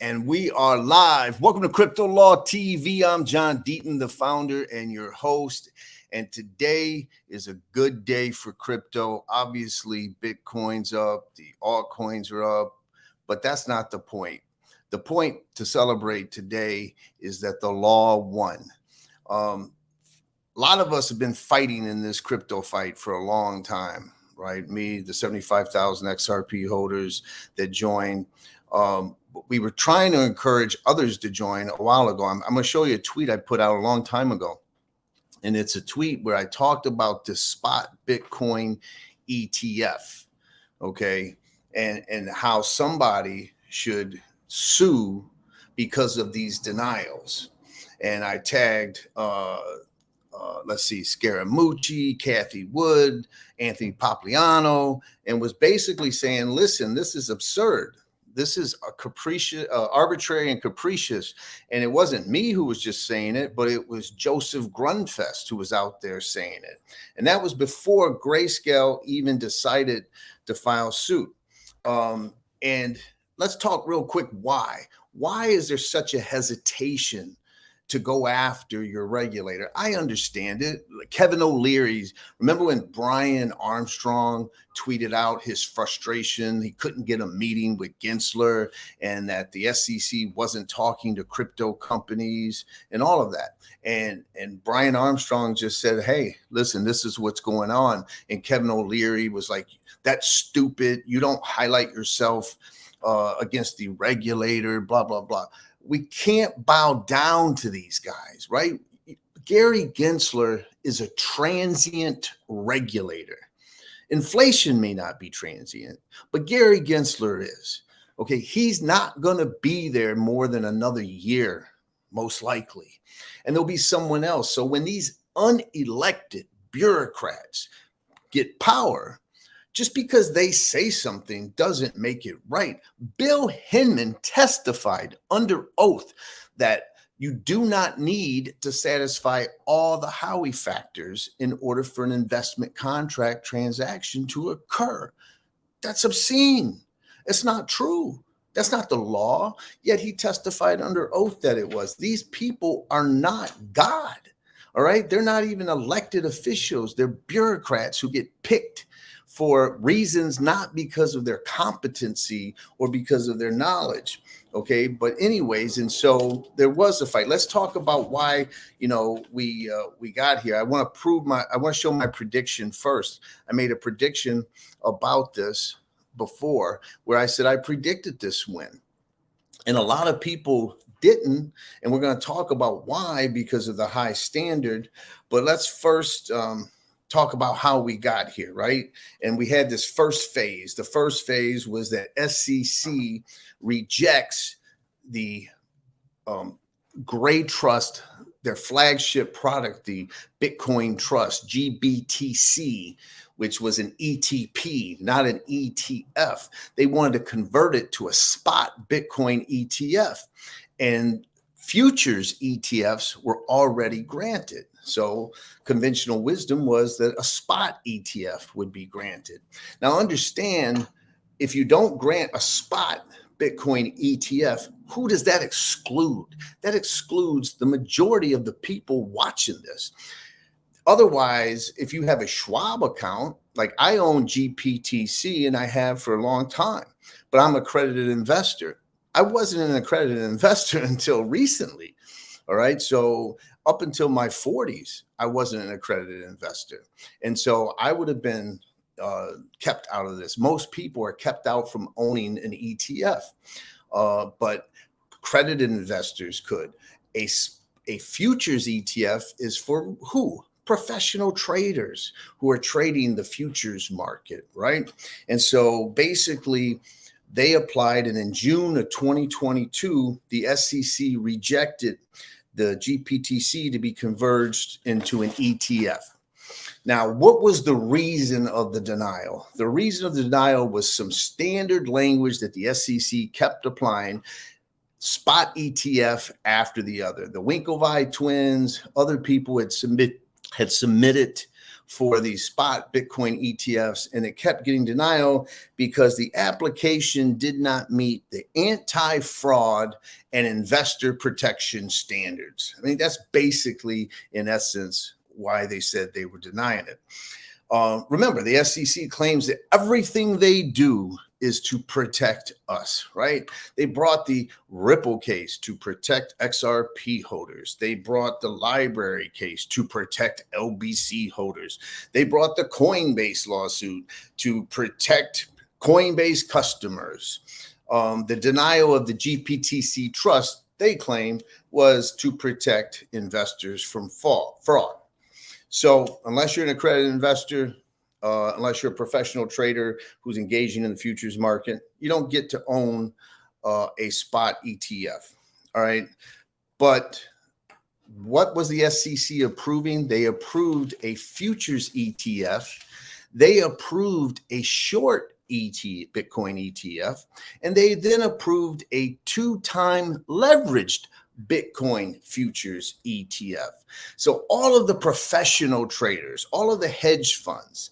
And we are live. Welcome to Crypto Law TV. I'm John Deaton, the founder and your host. And today is a good day for crypto. Obviously, Bitcoin's up, the altcoins are up, but that's not the point. The point to celebrate today is that the law won. A lot of us have been fighting in this crypto fight for a long time, right? Me, the 75,000 XRP holders that joined. We were trying to encourage others to join a while ago. I'm going to show you a tweet I put out a long time ago. And it's a tweet where I talked about the spot Bitcoin ETF, okay? And how somebody should sue because of these denials. And I tagged, Scaramucci, Kathy Wood, Anthony Papliano, and was basically saying, listen, this is absurd. This is a capricious, arbitrary and capricious. And it wasn't me who was just saying it, but it was Joseph Grunfest who was out there saying it. And that was before Grayscale even decided to file suit. And let's talk real quick why. Why is there such a hesitation to go after your regulator? I understand it. Kevin O'Leary's, remember when Brian Armstrong tweeted out his frustration? He couldn't get a meeting with Gensler and that the SEC wasn't talking to crypto companies and all of that. And Brian Armstrong just said, hey, listen, this is what's going on. And Kevin O'Leary was like, that's stupid. You don't highlight yourself against the regulator, blah, blah, blah. We can't bow down to these guys, right? Gary Gensler is a transient regulator. Inflation may not be transient, but Gary Gensler is. Okay, he's not going to be there more than another year, most likely. And there'll be someone else. So when these unelected bureaucrats get power, just because they say something doesn't make it right. Bill Hinman testified under oath that you do not need to satisfy all the Howey factors in order for an investment contract transaction to occur. That's obscene. It's not true. That's not the law. Yet he testified under oath that it was. These people are not God. All right. They're not even elected officials. They're bureaucrats who get picked for reasons not because of their competency or because of their knowledge. Okay. But anyways, and so there was a fight. Let's talk about why, we got here. I want to show my prediction first. I made a prediction about this before where I said I predicted this win. And a lot of people didn't. And we're going to talk about why, because of the high standard. But let's first, talk about how we got here, right? And we had this first phase. The first phase was that SEC rejects the Gray Trust, their flagship product, the Bitcoin Trust, GBTC, which was an ETP, not an ETF. They wanted to convert it to a spot Bitcoin ETF. And futures ETFs were already granted. So conventional wisdom was that a spot ETF would be granted. Now understand, if you don't grant a spot Bitcoin ETF, who does that exclude? That excludes the majority of the people watching this. Otherwise, if you have a Schwab account, like I own GPTC and I have for a long time, but I'm an accredited investor. I wasn't an accredited investor until recently. All right. So up until my 40s, I wasn't an accredited investor. And so I would have been kept out of this. Most people are kept out from owning an ETF, but accredited investors could. A futures ETF is for who? Professional traders who are trading the futures market, right? And so basically, they applied, and in June of 2022, the SEC rejected the GPTC to be converged into an ETF. Now, what was the reason of the denial? The reason of the denial was some standard language that the SEC kept applying, spot ETF after the other. The Winklevi twins, other people had submitted for the spot Bitcoin ETFs, and it kept getting denial because the application did not meet the anti-fraud and investor protection standards. I mean, that's basically, in essence, why they said they were denying it. Remember, the SEC claims that everything they do is to protect us, right? They brought the Ripple case to protect XRP holders. They brought the library case to protect LBC holders. They brought the Coinbase lawsuit to protect Coinbase customers. The denial of the GPTC trust, they claim, was to protect investors from fraud. So unless you're an accredited investor, unless you're a professional trader who's engaging in the futures market, you don't get to own a spot ETF. All right. But what was the SEC approving? They approved a futures ETF. They approved a short Bitcoin ETF, and they then approved a 2-time leveraged Bitcoin futures ETF. So all of the professional traders, all of the hedge funds,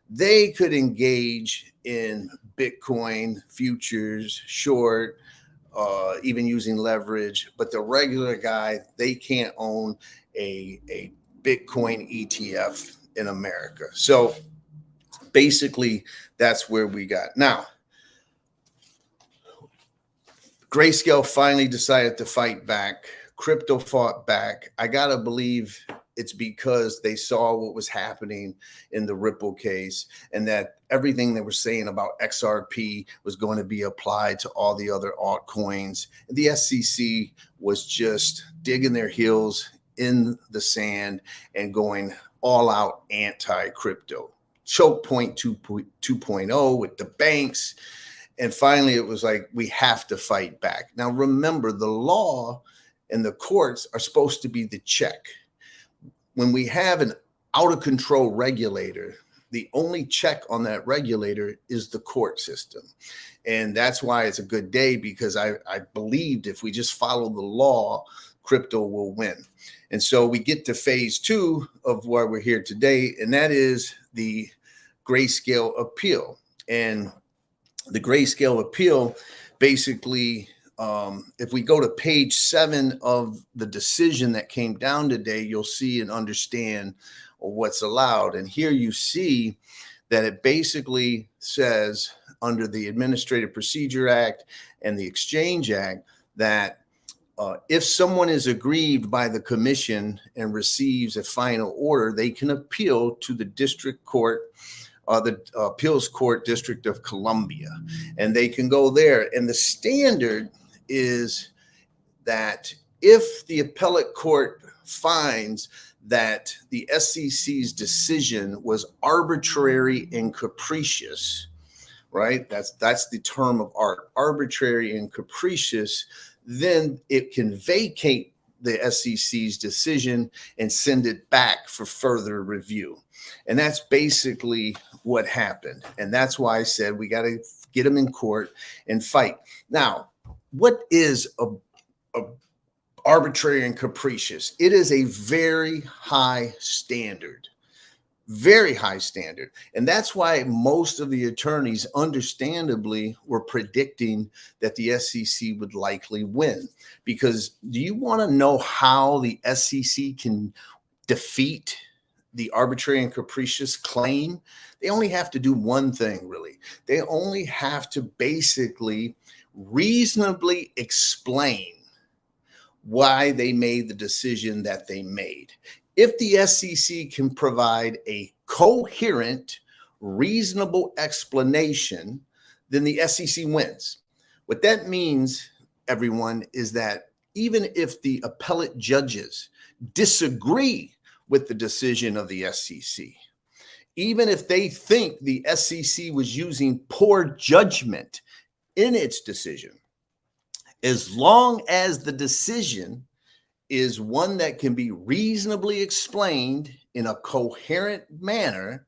they could engage in Bitcoin futures, short, even using leverage. But the regular guy, they can't own a Bitcoin ETF in America. So basically, that's where we got. Now, Grayscale finally decided to fight back. Crypto fought back. I got to believe it's because they saw what was happening in the Ripple case, and that everything they were saying about XRP was going to be applied to all the other altcoins. The SEC was just digging their heels in the sand and going all out anti-crypto. Choke point 2.0 with the banks. And finally, it was like, we have to fight back. Now, remember, the law and the courts are supposed to be the check. When we have an out of control regulator, the only check on that regulator is the court system. And that's why it's a good day, because I believed if we just follow the law, crypto will win. And so we get to phase 2 of why we're here today, and that is the Grayscale appeal. And the Grayscale appeal, basically, if we go to page 7 of the decision that came down today, you'll see and understand what's allowed. And here you see that it basically says, under the Administrative Procedure Act and the Exchange Act, that if someone is aggrieved by the commission and receives a final order, they can appeal to the district court, the Appeals Court District of Columbia, and they can go there. And the standard is that if the appellate court finds that the SEC's decision was arbitrary and capricious, right? That's the term of art, arbitrary and capricious, then it can vacate the SEC's decision and send it back for further review. And that's basically what happened. And that's why I said we got to get them in court and fight. Now, what is a arbitrary and capricious? It is a very high standard. Very high standard. And that's why most of the attorneys, understandably, were predicting that the SEC would likely win. Because do you want to know how the SEC can defeat the arbitrary and capricious claim? They only have to do one thing, really. They only have to basically reasonably explain why they made the decision that they made. If the SEC can provide a coherent, reasonable explanation, then the SEC wins. What that means, everyone, is that even if the appellate judges disagree with the decision of the SEC, even if they think the SEC was using poor judgment in its decision, as long as the decision is one that can be reasonably explained in a coherent manner,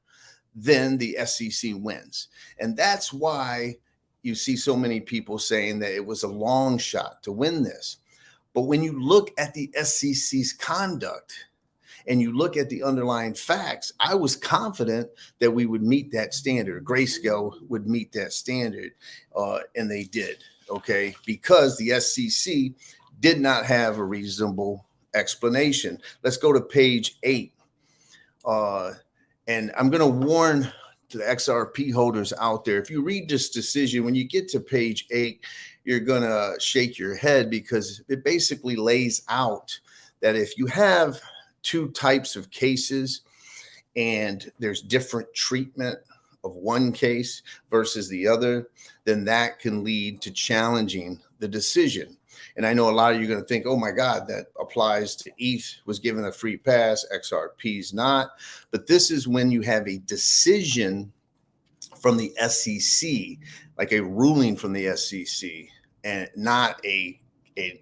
then the SEC wins. And that's why you see so many people saying that it was a long shot to win this. But when you look at the SEC's conduct, and you look at the underlying facts, I was confident that we would meet that standard. Grayscale would meet that standard, and they did, okay, because the SEC did not have a reasonable explanation. Let's go to page 8. And I'm going to warn to the XRP holders out there, if you read this decision, when you get to page 8, you're going to shake your head, because it basically lays out that if you have two types of cases and there's different treatment of one case versus the other, then that can lead to challenging the decision. And I know a lot of you are going to think, oh my God, that applies to ETH was given a free pass, XRP's not. But this is when you have a decision from the SEC, like a ruling from the SEC, and not an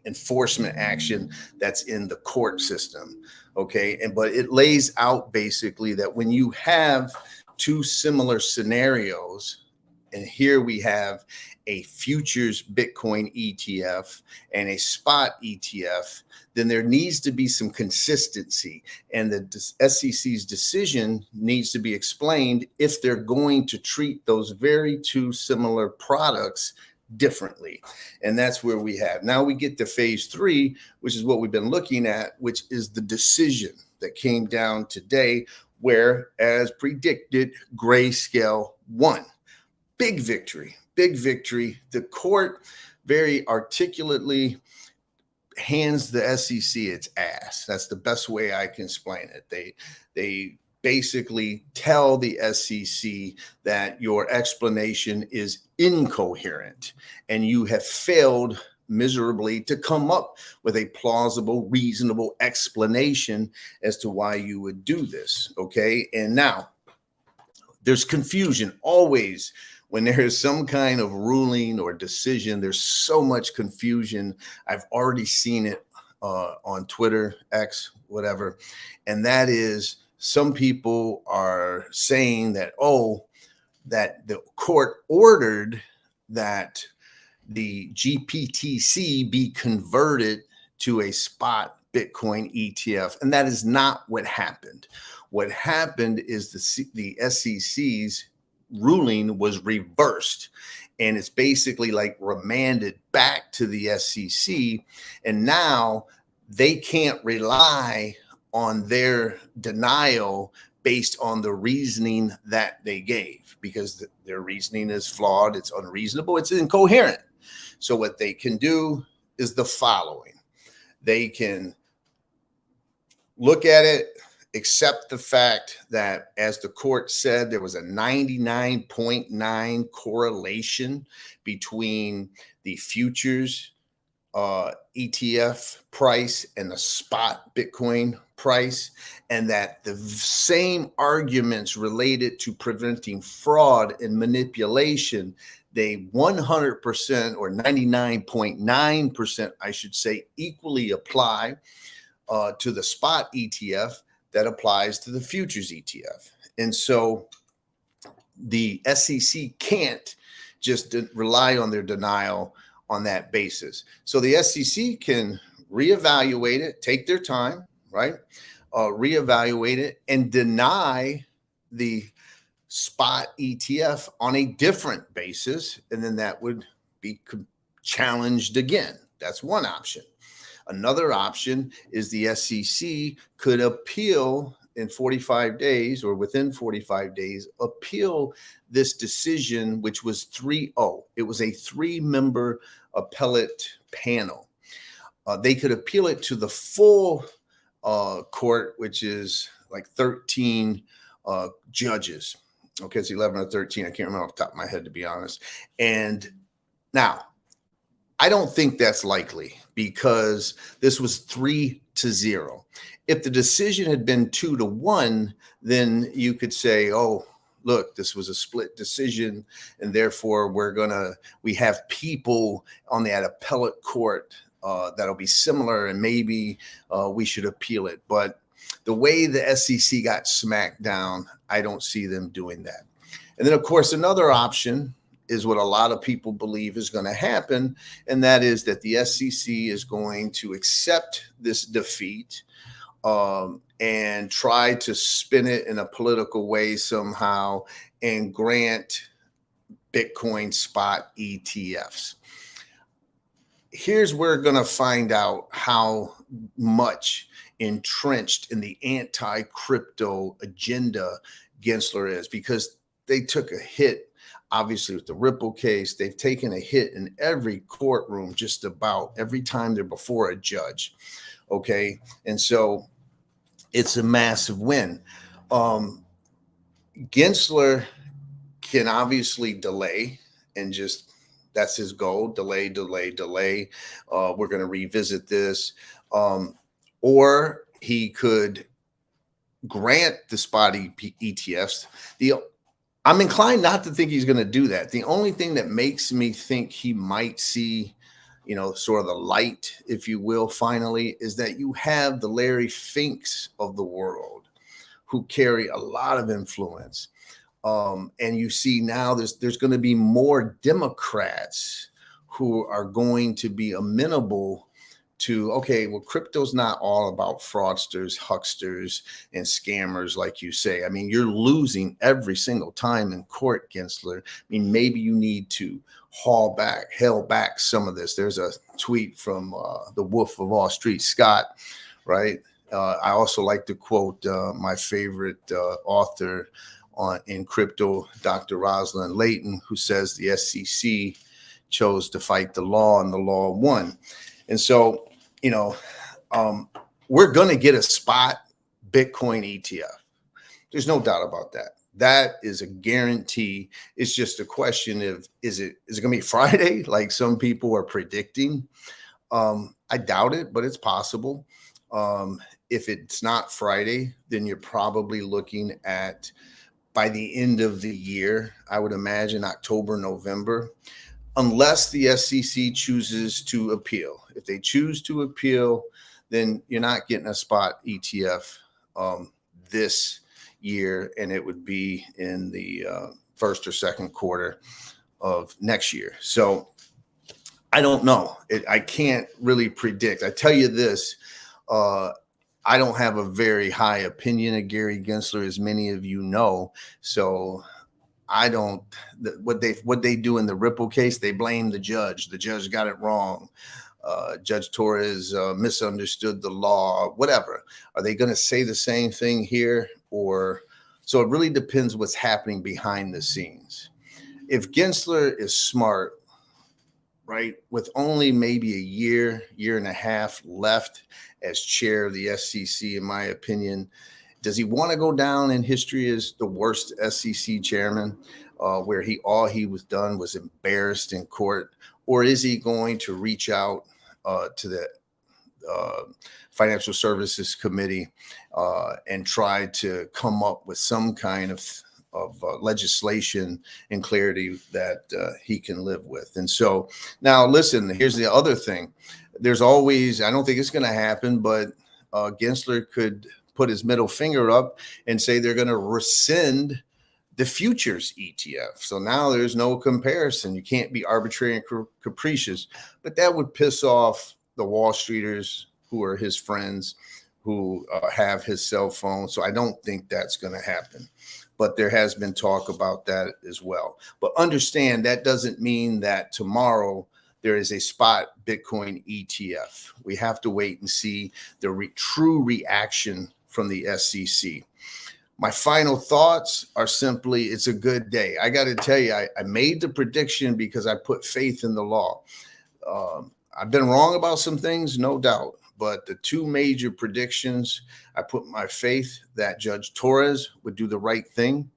enforcement action that's in the court system. Okay. But it lays out basically that when you have two similar scenarios, and here we have a futures Bitcoin ETF and a spot ETF, then there needs to be some consistency. And the SEC's decision needs to be explained if they're going to treat those very two similar products differently. And that's where we have. Now we get to phase 3, which is what we've been looking at, which is the decision that came down today, where, as predicted, Grayscale won. Big victory, big victory. The court very articulately hands the SEC its ass. That's the best way I can explain it. They basically tell the SEC that your explanation is incoherent and you have failed miserably to come up with a plausible, reasonable explanation as to why you would do this. Okay. And now there's confusion always. When there is some kind of ruling or decision, there's so much confusion. I've already seen it on Twitter, X, whatever. And that is, some people are saying that, that the court ordered that the GPTC be converted to a spot Bitcoin ETF. And that is not what happened. What happened is the SEC's ruling was reversed, and it's basically like remanded back to the SEC. And now they can't rely on their denial based on the reasoning that they gave, because their reasoning is flawed, it's unreasonable, it's incoherent. So what they can do is the following. They can look at it, accept the fact that, as the court said, there was a 99.9 correlation between the futures ETF price and the spot Bitcoin price, and that the same arguments related to preventing fraud and manipulation, they 100% or 99.9%, I should say, equally apply to the spot ETF that applies to the futures ETF. And so the SEC can't just rely on their denial on that basis. So the SEC can reevaluate it, take their time, right? Reevaluate it and deny the spot ETF on a different basis. And then that would be challenged again. That's one option. Another option is the SEC could appeal in 45 days or within 45 days, appeal this decision, which was 3-0. It was a 3-member appellate panel. They could appeal it to the full court, which is like 13 judges. Okay, it's 11 or 13. I can't remember off the top of my head, to be honest. And now, I don't think that's likely, because this was 3-0. If the decision had been 2-1, then you could say, oh, look, this was a split decision, and therefore we have people on that appellate court that'll be similar, and maybe we should appeal it. But the way the SEC got smacked down, I don't see them doing that. And then, of course, another option is what a lot of people believe is going to happen, and that is that the SEC is going to accept this defeat and try to spin it in a political way somehow and grant Bitcoin spot ETFs. Here's where we're going to find out how much entrenched in the anti-crypto agenda Gensler is, because they took a hit, obviously, with the Ripple case. They've taken a hit in every courtroom, just about every time they're before a judge. Okay. And so it's a massive win. Gensler can obviously delay and just, that's his goal: delay, delay, delay. We're going to revisit this. Or he could grant the spot ETFs. I'm inclined not to think he's going to do that. The only thing that makes me think he might see, sort of the light, if you will, finally, is that you have the Larry Finks of the world who carry a lot of influence. And you see now there's going to be more Democrats who are going to be amenable to, okay, well, crypto's not all about fraudsters, hucksters, and scammers, like you say. I mean, you're losing every single time in court, Gensler. I mean, maybe you need to hail back some of this. There's a tweet from the Wolf of Wall Street, Scott, right? I also like to quote my favorite author in crypto, Dr. Rosalind Layton, who says the SEC chose to fight the law and the law won. And so, we're going to get a spot Bitcoin ETF. There's no doubt about that. That is a guarantee. It's just a question of, is it going to be Friday like some people are predicting? I doubt it, but it's possible. If it's not Friday, then you're probably looking at, by the end of the year, I would imagine October, November, unless the SEC chooses to appeal. If they choose to appeal, then you're not getting a spot ETF this year, and it would be in the first or second quarter of next year. So I don't know. I can't really predict. I tell you this, I don't have a very high opinion of Gary Gensler, as many of you know. So I don't, what they do in the Ripple case, they blame the judge. The judge got it wrong. Judge Torres misunderstood the law, whatever. Are they going to say the same thing here? Or, so it really depends what's happening behind the scenes. If Gensler is smart, right, with only maybe a year and a half left as chair of the SEC, in my opinion, does he want to go down in history as the worst SEC chairman, where all he was done was embarrassed in court? Or is he going to reach out to the Financial Services Committee and try to come up with some kind of legislation and clarity that he can live with? And so now, listen, here's the other thing. There's always, I don't think it's going to happen, but Gensler could put his middle finger up and say they're going to rescind the futures ETF. So now there's no comparison. You can't be arbitrary and capricious, but that would piss off the Wall Streeters who are his friends, who have his cell phone. So I don't think that's going to happen, but there has been talk about that as well. But understand, that doesn't mean that tomorrow there is a spot Bitcoin ETF. We have to wait and see the true reaction from the SEC. My final thoughts are simply, it's a good day. I got to tell you, I made the prediction because I put faith in the law. I've been wrong about some things, no doubt, but the two major predictions, I put my faith that Judge Torres would do the right thing,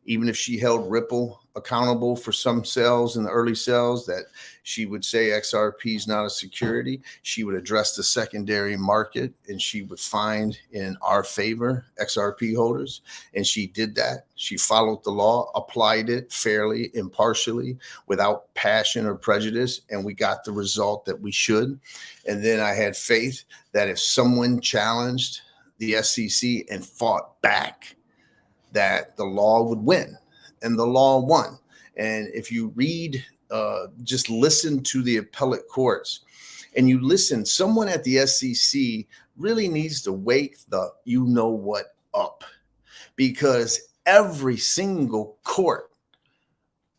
even if she held Ripple accountable for some sales in the early sales, that she would say XRP is not a security. She would address the secondary market, and she would find in our favor XRP holders. And she did that. She followed the law, applied it fairly, impartially, without passion or prejudice. And we got the result that we should. And then I had faith that if someone challenged the SEC and fought back, that the law would win, and the law won. And if you read, just listen to the appellate courts, and you listen, someone at the SEC really needs to wake the you know what up, because every single court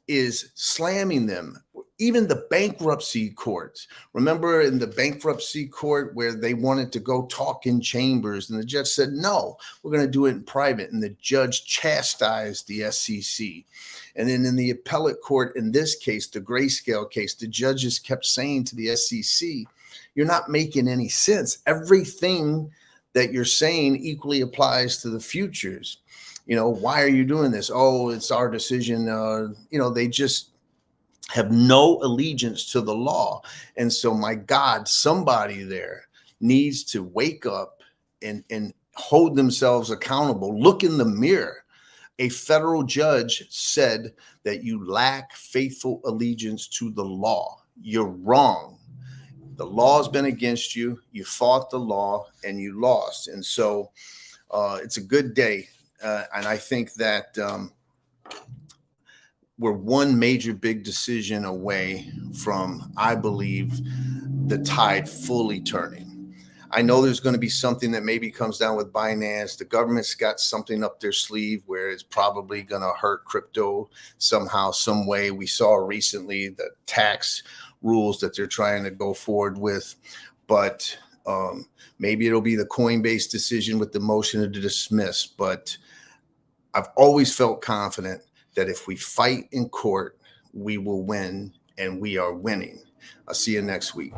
is slamming them. Even the bankruptcy courts. Remember in the bankruptcy court where they wanted to go talk in chambers, and the judge said, no, we're going to do it in private. And the judge chastised the SEC. And then in the appellate court, in this case, the Grayscale case, the judges kept saying to the SEC, you're not making any sense. Everything that you're saying equally applies to the futures. Why are you doing this? Oh, it's our decision. They just have no allegiance to the law. And so, my God, somebody there needs to wake up and hold themselves accountable. Look in the mirror. A federal judge said that you lack faithful allegiance to the law. You're wrong. The law has been against you. You fought the law and you lost. And so it's a good day. And I think that we're one major big decision away from, I believe, the tide fully turning. I know there's going to be something that maybe comes down with Binance. The government's got something up their sleeve where it's probably going to hurt crypto somehow, some way. We saw recently the tax rules that they're trying to go forward with. But maybe it'll be the Coinbase decision with the motion to dismiss. But I've always felt confident that if we fight in court, we will win, and we are winning. I'll see you next week.